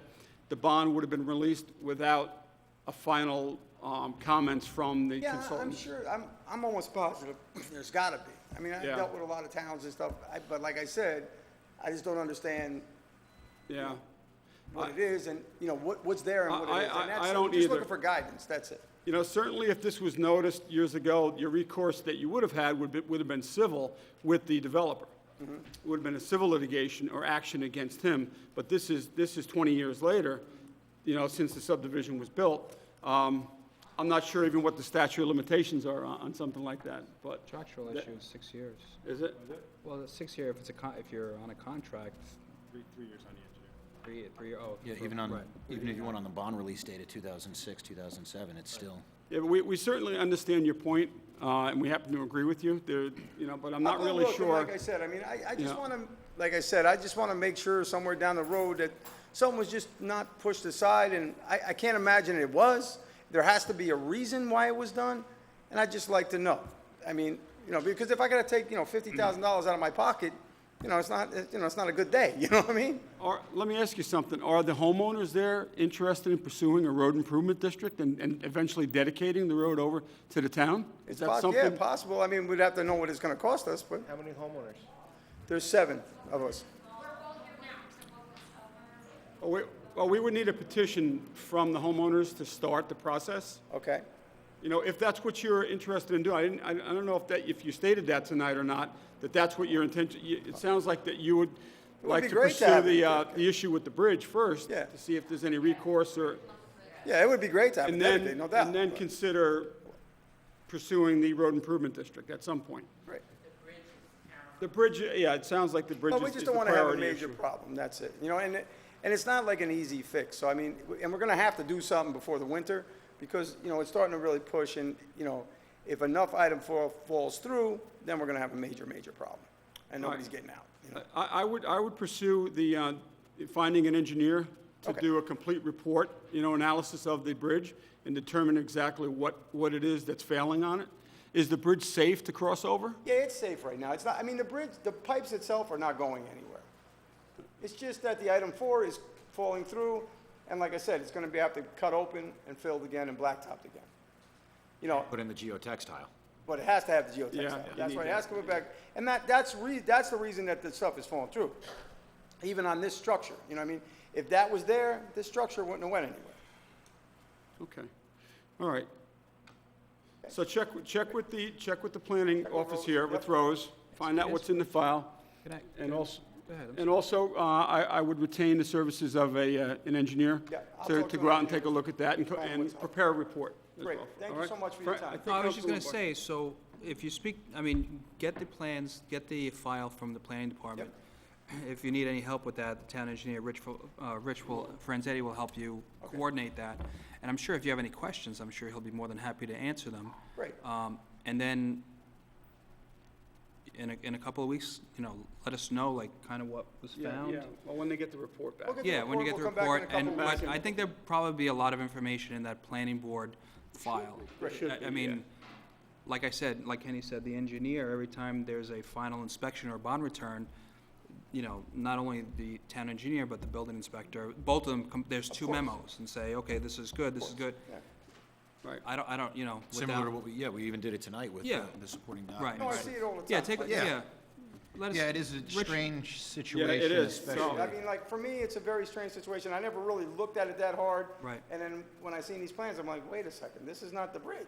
the bond would have been released without a final comments from the Yeah, I'm consultants. sure, I'm almost positive there's gotta be. I mean, I've Yeah. dealt with a lot of towns and stuff, but like I said, I just don't understand Yeah. what it is and, you know, what's there and what it is. And I that's, don't just either. looking for guidance, that's it. You know, certainly if this was noticed years ago, your recourse that you would have had would have been civil with the developer. It would have been a civil litigation or action against him, but this is 20 years later, you know, since the subdivision was built. I'm not sure even what the statute of limitations are on something like that, but, Contractual That- issue is 6 years. is it? Well, it's 6 year if you're on a contract. 3 years on the engineer. 3 year, oh. Yeah, for- even right. if you went on the bond release date of 2006, 2007, it's still... Yeah, but we certainly understand your point, and we happen to agree with you, there, you know, but I'm not I'll go really look, and sure. Like I said, I mean, I just Yeah. want to, like I said, I just want to make sure somewhere down the road that something was just not pushed aside, and I can't imagine it was. There has to be a reason why it was done, and I'd just like to know. I mean, you know, because if I got to take, you know, $50,000 out of my pocket, you know, it's not a good day, you know what I mean? Let me ask you something. Are the homeowners there interested in pursuing a road improvement district and eventually dedicating the road over to the town? Is that Yeah, something? possible. I mean, we'd have to know what it's going to cost us, but how many homeowners? there's 7 of us. Well, we would need a petition from the homeowners to start the process. Okay. You know, if that's what you're interested in doing, I don't know if you stated that tonight or not, that's what your intention, it sounds like that you would like be to great to pursue have it. the issue with the bridge first, Yeah. to see if there's any recourse or, Yeah, it would be great to have it and dedicated, no doubt. and then consider pursuing the road improvement district at some point. Right. The bridge, yeah, it sounds like the bridge But we is just the don't want to have a priority major issue. problem, that's it. You know, and it's not like an easy fix, so I mean, and we're gonna have to do something before the winter, because, you know, it's starting to really push, and, you know, if enough item falls through, then we're gonna have a major, major problem, and nobody's getting out, you know? I would pursue the, finding an engineer to Okay. do a complete report, you know, analysis of the bridge and determine exactly what it is that's failing on it. Is the bridge safe to cross over? Yeah, it's safe right now. It's not, I mean, the bridge, the pipes itself are not going anywhere. It's just that the item 4 is falling through, and like I said, it's gonna have to cut open and filled again and blacktopped again. You know, Put in the geotextile. but it has to have the geotextile. Yeah, you That's need right, it that. has to come back. And that's the reason that the stuff is falling through. Even on this structure, you know what I mean? If that was there, this structure wouldn't have went anywhere. Okay, all right. So check with the planning office here with Rose, find out what's in the file, and also, I would retain the services of an engineer Yeah, I'll to talk to go an out and take a look at that Find what's and up. prepare a report as Great. well, Thank all you right? so much for your Frank, time. think I was just gonna Councilman Buck- say, so if you speak, I mean, get the plans, get the file from the planning department. If you need any help with that, the town engineer, Rich Franzetti will help you coordinate that. And I'm sure if you have any questions, I'm sure he'll be more than happy to answer them. Great. And then, in a couple of weeks, you know, let us know, like, kind of what was Yeah, found. yeah, well, when they get the report back. We'll get the Yeah, when you get the report, we'll come report, back in a and, couple but weeks. I think there'll probably be a lot of information in that planning board file. There should I be, mean, like I said, like Kenny said, the engineer, every time there's a final inspection or bond return, you know, not only the town engineer, but the building inspector, both of them, there's two memos and say, okay, this is good, this is good. Right. I don't, you know, Similar to without, what we even did it tonight with Yeah. the supporting right. documents. No, I see it all the time. Yeah, take, Yeah. yeah. Let us- Yeah, it is a Rich- strange situation, is. especially. I mean, like, for me, it's a very strange situation. I never really looked at it that hard. Right. And then when I seen these plans, I'm like, wait a second, this is not the bridge,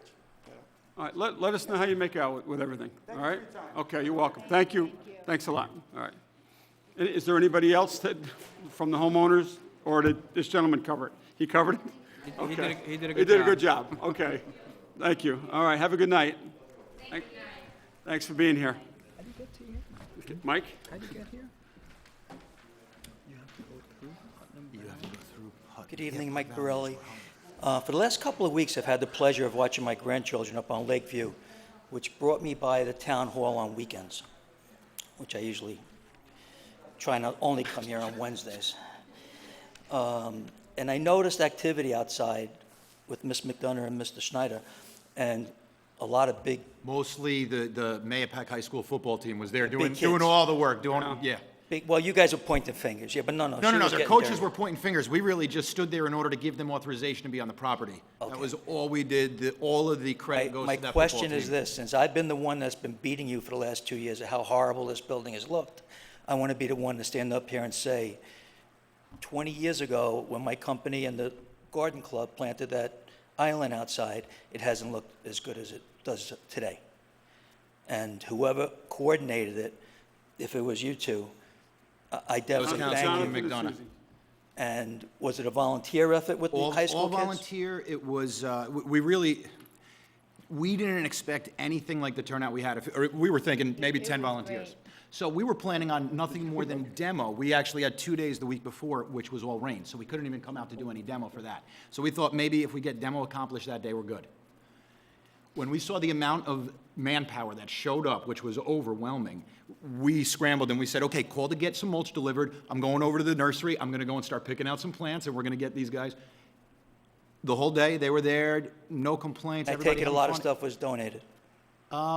you know? All right, let us know how you make out with everything, all Thank you right? for your time. Okay, you're welcome. Thank you. Thanks a lot. All right. Is there anybody else from the homeowners, or did this gentleman cover it? He covered it? He did a- Okay. he did a He good did a job. good job, okay. Thank you. All right, have a good night. Thanks for being here. Okay, Mike? Good evening, Mike Borelli. For the last couple of weeks, I've had the pleasure of watching my grandchildren up on Lakeview, which brought me by the town hall on weekends, which I usually try not only come here on Wednesdays. And I noticed activity outside with Miss McDonough and Mr. Schneider, and a lot of big, Mostly the Mayapack High School football team was there Big doing kids. all the work, yeah. well, you guys are pointing fingers, yeah, but no, No, she no, no, was their getting coaches dirty. were pointing fingers. We really just stood there in order to give them authorization to be on the property. That Okay. was all we did. All of the credit goes My to that football team. question is this, since I've been the one that's been beating you for the last 2 years of how horrible this building has looked, I want to be the one to stand up here and say, 20 years ago, when my company and the garden club planted that island outside, it hasn't looked as good as it does today. And whoever coordinated it, if it was you two, I definitely Councilman thank you. McDonough. And was it a volunteer effort with the high school All kids? volunteer, it was, we didn't expect anything like the turnout we had. Or we were thinking maybe It 10 was volunteers. great. So we were planning on nothing more than demo. We actually had 2 days the week before, which was all rain, so we couldn't even come out to do any demo for that. So we thought maybe if we get demo accomplished that day, we're good. When we saw the amount of manpower that showed up, which was overwhelming, we scrambled and we said, okay, call to get some mulch delivered. I'm going over to the nursery. I'm going to go and start picking out some plants, and we're going to get these guys. The whole day, they were there, no complaints. I everybody take it a having lot of fun. stuff was donated.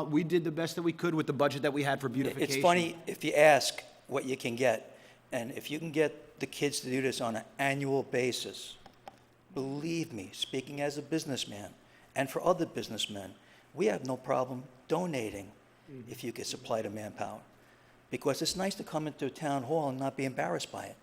We did the best that we could with the budget that we had for beautification. It's funny if you ask what you can get, and if you can get the kids to do this on an annual basis, believe me, speaking as a businessman, and for other businessmen, we have no problem donating if you get supply to manpower. Because it's nice to come into a town hall and not be embarrassed by it.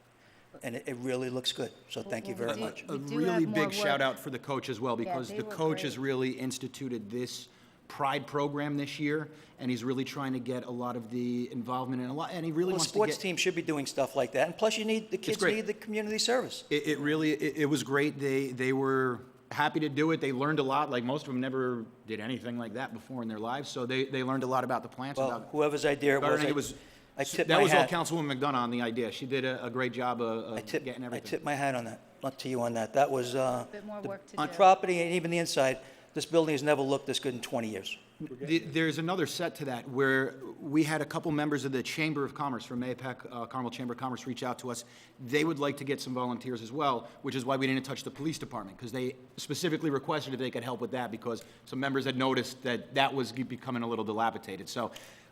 and it really looks good, so thank you very much. We A do really have more big shout work. out for the coach as well, Yeah, because they the were coach has great. really instituted this Pride program this year, and he's really trying to get a lot of the involvement and he really Well, a wants to sports get. team should be doing stuff like that, and plus you need, the kids great. need the community service. It really, it was great. They were happy to do it. They learned a lot, like most of them never did anything like that before in their lives, so they learned a lot about the plants, Well, about whoever's idea it gardening. It was, was, I tip that my was all hat. Councilwoman McDonough on the idea. She did a great job of I tip, getting I everything. tip my hat on that, not to you on that. That was, Bit more work to on do. property and even the inside, this building has never looked this good in 20 years. There's another set to that, where we had a couple members of the Chamber of Commerce from MAPEC, Carmel Chamber of Commerce, reach out to us. They would like to get some volunteers as well, which is why we didn't touch the police department, because they specifically requested if they could help with that, because some members had noticed that that was becoming a little dilapidated. So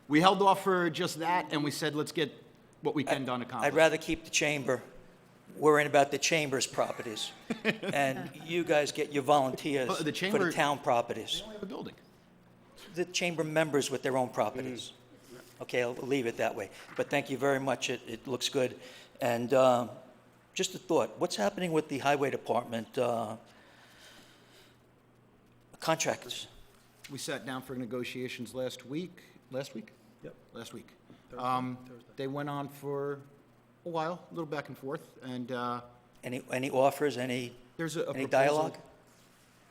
we held off for just that, and we said, let's get what we can done accomplished. I'd rather keep the chamber, worrying about the chamber's properties, and you guys get your volunteers But the for the chamber- town properties. We only have a building. The chamber members with their own properties. Okay, I'll leave it that way. But thank you very much. It looks good. And just a thought, what's happening with the highway department contracts? We sat down for negotiations last week. Last week? Yep. Last week. They went on for a while, a little back and forth, and Any offers, any there's a any proposal. dialogue?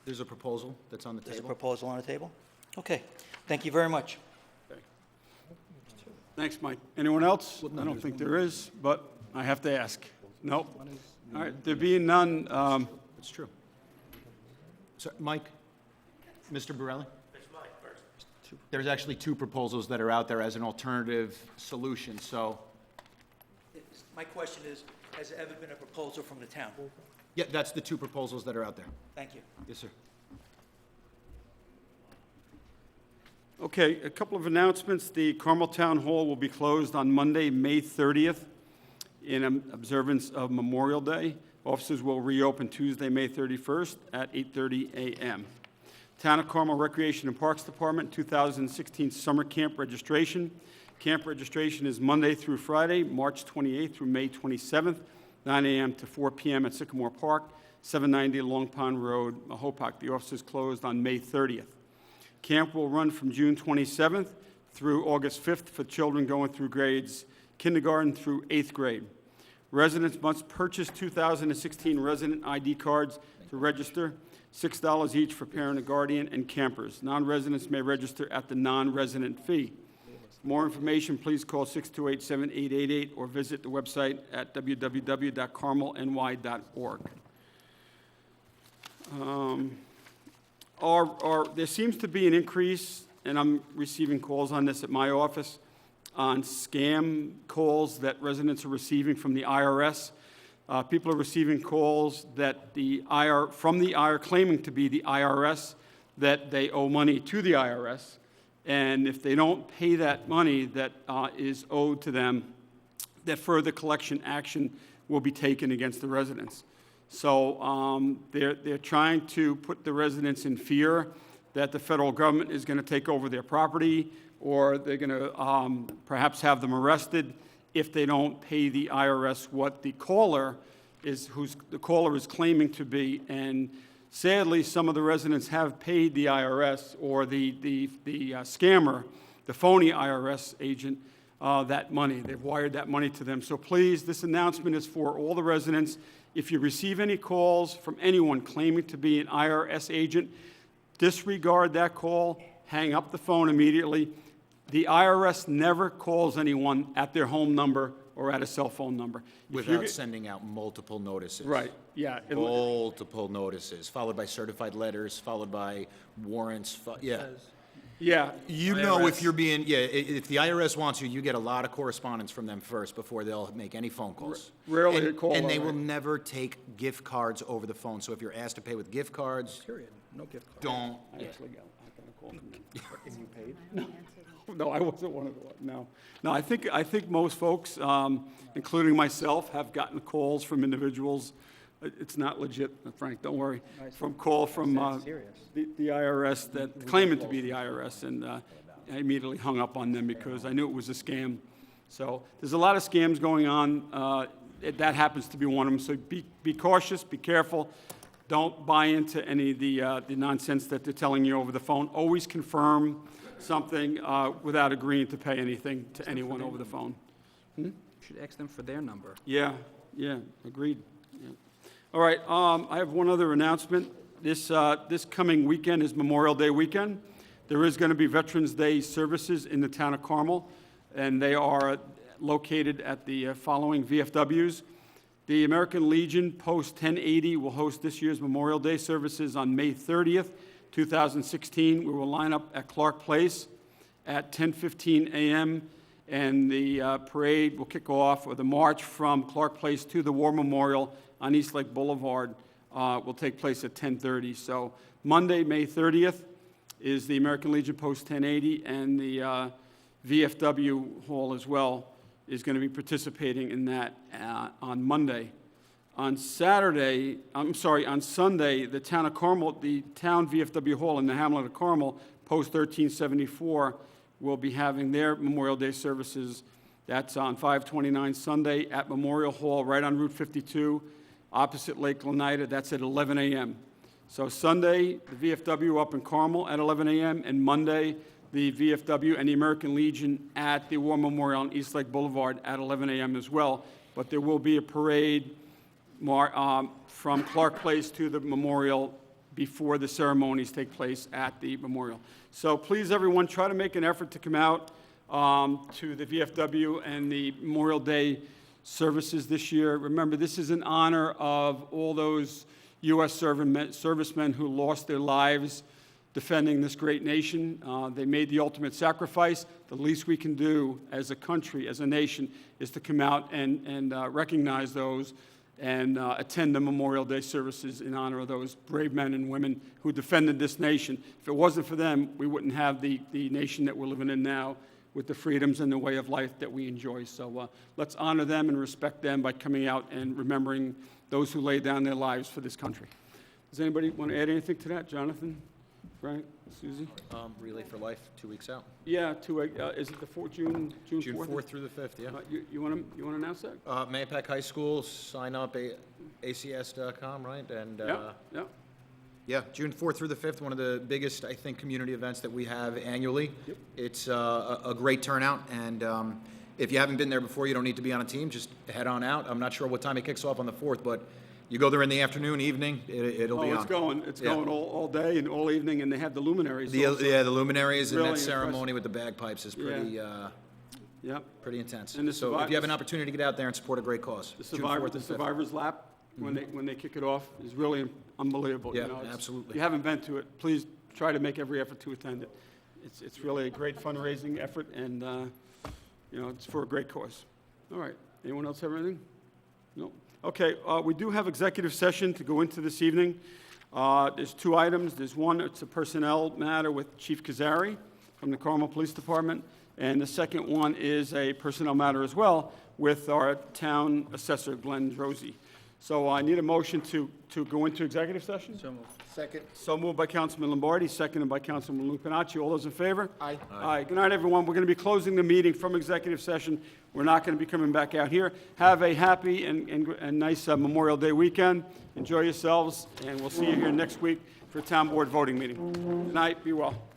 There's a proposal that's on the There's a table. proposal on the table? Okay, thank you very much. Thanks, Mike. Anyone else? I don't think there is, but I have to ask. Nope. All right, there being none, It's true. So, Mike, Mr. Borelli? There's actually two proposals that are out there as an alternative solution, so, My question is, has there ever been a proposal from the town? yeah, that's the two proposals that are out there. Thank you. Yes, sir. okay, a couple of announcements. The Carmel Town Hall will be closed on Monday, May 30th, in observance of Memorial Day. Offices will reopen Tuesday, May 31st at 8:30 a.m. Town of Carmel Recreation and Parks Department 2016 Summer Camp Registration. Camp registration is Monday through Friday, March 28th through May 27th, 9 a.m. to 4 p.m. at Sycamore Park, 790 Long Pond Road, Mahopac. The office is closed on May 30th. Camp will run from June 27th through August 5th for children going through grades kindergarten through 8th grade. Residents must purchase 2016 resident ID cards to register, $6 each for parent and guardian and campers. Non-residents may register at the non-resident fee. For more information, please call 628-7888 or visit the website at www.carmelny.org. There seems to be an increase, and I'm receiving calls on this at my office, on scam calls that residents are receiving from the IRS. People are receiving calls that from the IRS, claiming to be the IRS, that they owe money to the IRS, and if they don't pay that money that is owed to them, that further collection action will be taken against the residents. So they're trying to put the residents in fear that the federal government is going to take over their property, or they're going to perhaps have them arrested if they don't pay the IRS what the caller is claiming to be. And sadly, some of the residents have paid the IRS or the scammer, the phony IRS agent, that money. They've wired that money to them. So please, this announcement is for all the residents. If you receive any calls from anyone claiming to be an IRS agent, disregard that call, hang up the phone immediately. The IRS never calls anyone at their home number or at a cell phone number. Without sending out multiple notices. Right, yeah. Multiple notices, followed by certified letters, followed by warrants, yeah. Yeah. You know if you're being, if the IRS wants you, you get a lot of correspondence from them first before they'll make any phone calls. Rarely And- a call. And they all will right. never take gift cards over the phone. So if you're asked to pay with gift cards, Period, no gift card. don't. I actually got a call from them. And you paid? No, I wasn't one of the ones, no. No, I think most folks, including myself, have gotten calls from individuals. It's not legit, Frank, don't worry. From the IRS that claiming to be the IRS, and I immediately hung up on them because I knew it was a scam. So there's a lot of scams going on. that happens to be one of them. So be cautious, be careful. Don't buy into any of the nonsense that they're telling you over the phone. Always confirm something without agreeing to pay anything to anyone over the phone. You should ask them for their number. Yeah, agreed. Yeah. All right, I have one other announcement. This coming weekend is Memorial Day weekend. There is going to be Veterans Day services in the town of Carmel, and they are located at the following VFWs. The American Legion Post 1080 will host this year's Memorial Day services on May 30th, 2016. We will line up at Clark Place at 10:15 a.m., and the parade will kick off, or the march from Clark Place to the War Memorial on East Lake Boulevard will take place at 10:30. So Monday, May 30th, is the American Legion Post 1080, and the VFW Hall as well is going to be participating in that on Monday. On Sunday, the town of Carmel, the town VFW Hall in the Hamlet of Carmel, Post 1374, will be having their Memorial Day services. That's on 5/29 Sunday at Memorial Hall, right on Route 52, opposite Lake Lenita. That's at 11 a.m. So Sunday, the VFW up in Carmel at 11 a.m., and Monday, the VFW and the American Legion at the War Memorial on East Lake Boulevard at 11 a.m. as well. But there will be a parade from Clark Place to the memorial before the ceremonies take place at the memorial. So please, everyone, try to make an effort to come out to the VFW and the Memorial Day services this year. Remember, this is in honor of all those U.S. servicemen who lost their lives defending this great nation. They made the ultimate sacrifice. The least we can do as a country, as a nation, is to come out and recognize those and attend the Memorial Day services in honor of those brave men and women who defended this nation. If it wasn't for them, we wouldn't have the nation that we're living in now with the freedoms and the way of life that we enjoy. So let's honor them and respect them by coming out and remembering those who laid down their lives for this country. Does anybody want to add anything to that? Jonathan, Frank, Susie? Relay for Life, 2 weeks out. Yeah, is it the June 4th? June 4th through the 5th, yeah. You want to announce that? Mayapack High School, sign up, acs.com, right? And Yeah. yeah, June 4th through the 5th, one of the biggest, I think, community events that we have annually. Yep. It's a great turnout, and if you haven't been there before, you don't need to be on a team, just head on out. I'm not sure what time it kicks off on the 4th, but you go there in the afternoon, evening, it'll be on. It's going all day and all evening, and they have the luminaries. The luminaries and Really that ceremony with the bagpipes is pretty, Yep. pretty intense. And So if you have an opportunity to get out there and support a great cause, The June 4th and 5th. Survivor's Lap, when they kick it off, is really unbelievable. Yeah, It's- absolutely. If you haven't been to it, please try to make every effort to attend it. It's really a great fundraising effort, and, it's for a great cause. All right. Anyone else have anything? No? Okay, we do have executive session to go into this evening. There's 2 items. There's one, it's a personnel matter with Chief Kazari from the Carmel Police Department, and the second one is a personnel matter as well with our town assessor, Glenn Drosy. So I need a motion to go into executive session. So moved. Second. So moved by Councilman Lombardi, seconded by Councilman Lupinacci. All those in favor? Aye. Aye. Good night, everyone. We're going to be closing the meeting from executive session. We're not going to be coming back out here. Have a happy and nice Memorial Day weekend. Enjoy yourselves, and we'll see you here next week for a town board voting meeting. Good night. Be well.